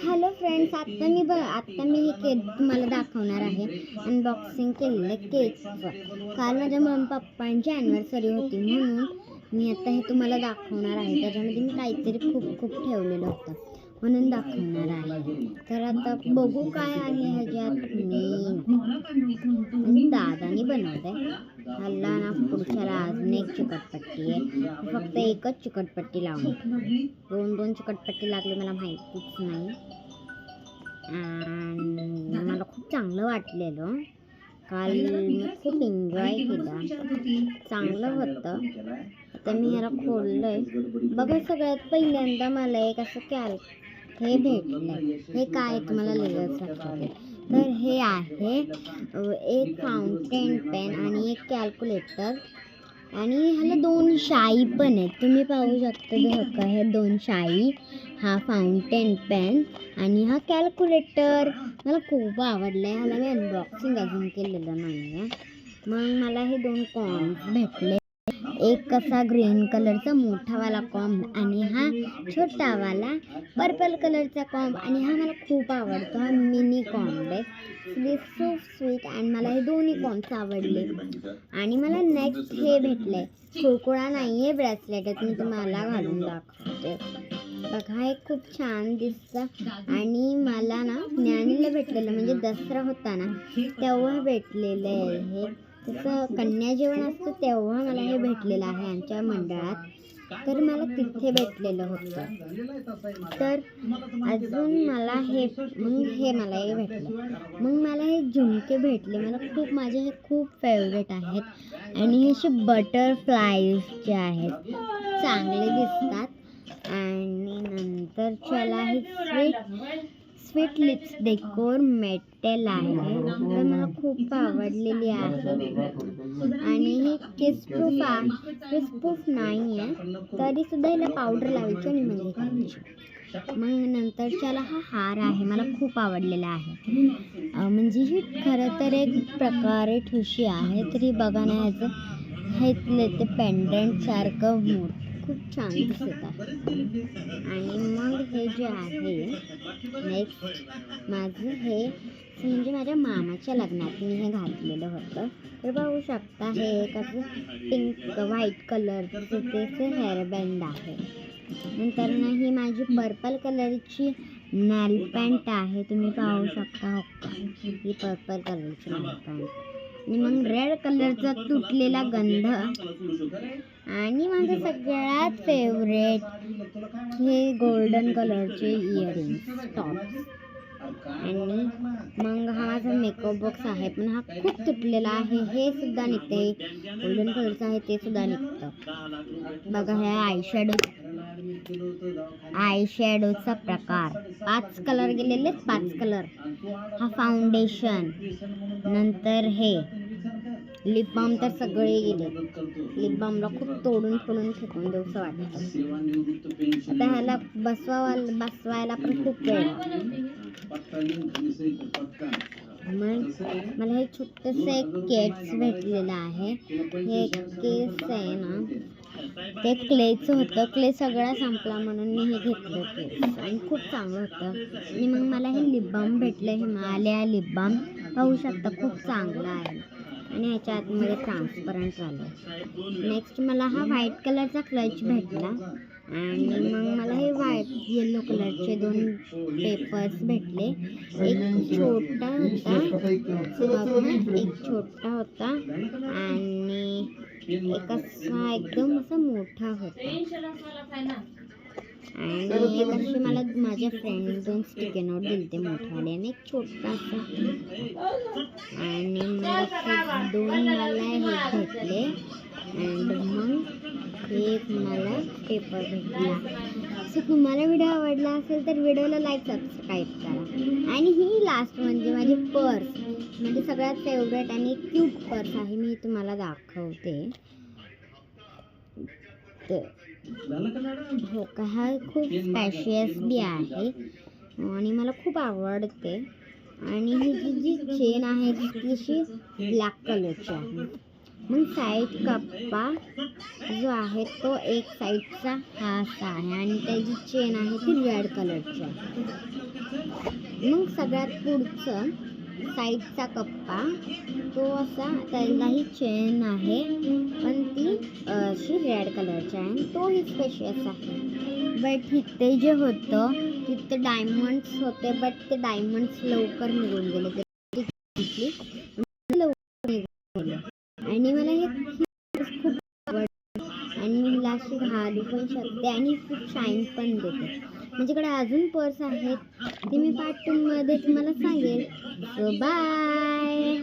Hello friends, आता मी हे cake तुम्हाला दाखवणार आहे. अनबॉक्सिंग केलेलं केकचं. काल माझ्या मम्मी पप्पांची ॲनिव्हर्सरी होती म्हणून मी आता हे तुम्हाला दाखवणार आहे. त्याच्यामध्ये मी काहीतरी खूप ठेवलेलं होतं म्हणून दाखवणार आहे. तर आता बघू काय आहे ह्याच्यात. मी दादानी बनवलंय. हल्ला ना पुढच्याला अजून एक चिकटपट्टी आहे. फक्त एकच चिकटपट्टी लावून दोन चिकटपट्टी लागली मला माहितीच नाही. मला खूप चांगलं वाटलेलं. काल मी खूप एन्जॉय केला. चांगलं होतं. आता मी ह्याला खोललंय. बघा, सगळ्यात पहिल्यांदा मला एक असं हे भेटलंय. हे काय तुम्हाला लगेच लक्षात. तर हे आहे एक फाउंटेन पेन आणि एक कॅल्क्युलेटर आणि ह्याला 2 शाई पण आहेत. तुम्ही पाहू शकता हे 2 शाई, हा फाउंटेन पेन आणि हा कॅल्क्युलेटर. मला खूप आवडलं आहे. ह्याला मी अनबॉक्सिंग अजून केलेलं नाही आहे. मग मला हे 2 कॉम्स भेटले. एक कसा ग्रीन कलरचा मोठावाला कॉम्ब आणि हा छोटावाला पर्पल कलरचा कॉम्ब. आणि हा मला खूप आवडतो. हा मिनी कॉम्ब आहे. So sweet. आणि मला हे दोन्ही कॉम्ब्स आवडले. आणि मला नेक्स्ट हे भेटलंय. कुरकुळा नाही आहे, ब्रेसलेट आहे. मी तुम्हाला घालून दाखवते. बघा, हे खूप छान दिसतं. आणि मला ना ज्ञानीला भेटलेलं, म्हणजे दसरा होता ना तेव्हा भेटलेलं आहे हे. तसं कन्या जेवण असतं तेव्हा मला हे भेटलेलं आहे आमच्या मंडळात. तर मला तिथे भेटलेलं होतं. तर अजून मला हे मला हे भेटलं. मग मला हे झुमके भेटले. माझे हे खूप फेवरेट आहेत. आणि हे असे बटरफ्लायचे आहेत. चांगले दिसतात. आणि नंतर चला हे स्वीट लिप्स डेकोर मेटल आहे. तर मला खूप आवडलेली आहे. आणि ही किस प्रूफ नाही आहे, तरी सुद्धा हिला पावडर लावायची आणि मध्ये घालायची. मग नंतरच्याला हा हार आहे. मला खूप आवडलेला आहे. म्हणजे ही खरं तर एक प्रकारे ठुशी आहे. तरी बघा ना, ह्याचं ते पेंडंट सारखं खूप छान दिसत आहे. आणि मग हे जे आहे नेक्स्ट माझं हे म्हणजे माझ्या मामाच्या लग्नात मी हे घातलेलं होतं. तर बघू शकता हे एक असं पिंक व्हाईट कलरचं त्याचं हेअरबँड आहे. नंतर ना ही माझी पर्पल कलरची नेल पॅन्ट आहे. तुम्ही पाहू शकता ही पर्पल कलरची नेल पॅन्ट. आणि मग रेड कलरचा तुटलेला गंध. आणि माझं सगळ्यात फेवरेट हे गोल्डन कलरचे इयरिंग्स टॉप्स. आणि मग हा माझा मेकअप बॉक्स आहे, पण हा खूप तुटलेला आहे. हे सुद्धा निघते. गोल्डन कलरचं आहे ते सुद्धा निघतं. बघा, हे आयशॅडोचा प्रकार. 5 कलर गेलेले, 5 कलर. हा फाउंडेशन. नंतर हे लिप बाम तर सगळे गेले. लिप बामला खूप तोडून फेकून देऊसं वाटतं. आता ह्याला बसवायला पण खूप वेळ. मग मला हे छोटंसं एक केस भेटलेलं आहे. हे केस आहे ना, ते क्लेचं होतं. क्ले सगळा संपला म्हणून मी हे घेतलं केस. आणि खूप चांगलं होतं. आणि मग मला हे लिप बाम भेटलं. Himalaya lip balm. पाहू शकता खूप चांगलं आहे. आणि ह्याच्या आतमध्ये ट्रान्सपरंट झालं. नेक्स्ट मला हा व्हाईट कलरचा क्लच भेटला. आणि मग मला हे येलो कलरचे 2 पेपर्स भेटले. एक छोटा होता आणि एक असा एकदम असा मोठा होता. आणि एक असे मला माझ्या फ्रेंडने 2 स्टिकी नोट दिले मोठेवाले आणि एक छोटासा. आणि मग 2 मला हे भेटले. अँड मग एक मला पेपर भेटला. सो तुम्हाला व्हिडिओ आवडला असेल तर व्हिडिओला लाईक सबस्क्राईब करा. आणि ही लास्ट म्हणजे माझी पर्स, म्हणजे सगळ्यात फेवरेट आणि क्यूट पर्स आहे. मी तुम्हाला दाखवते. हो का, हा खूप स्पॅशियस बी आहे आणि मला खूप आवडते. आणि ही जी चेन आहे ती अशी ब्लॅक कलरची आहे. मग साईड कप्पा जो आहे तो एक साईडचा हा असा आहे. आणि त्याची चेन आहे ती रेड कलरची आहे. मग सगळ्यात पुढचं साईडचा कप्पा तो असा, त्यालाही चेन आहे पण ती अशी रेड कलरची आहे आणि तोही स्पेशियस आहे. बट इथे जे होतं तिथे डायमंड्स होते, बट ते डायमंड्स लवकर निघून गेले, लवकर निघून गेले. आणि मला हे खूप आवडतं आणि मी हिला अशी घालू पण शकते आणि खूप शाईन पण देते. माझ्याकडे अजून पर्स आहेत, ते मी पार्ट 2 मध्ये तुम्हाला सांगेल. So bye.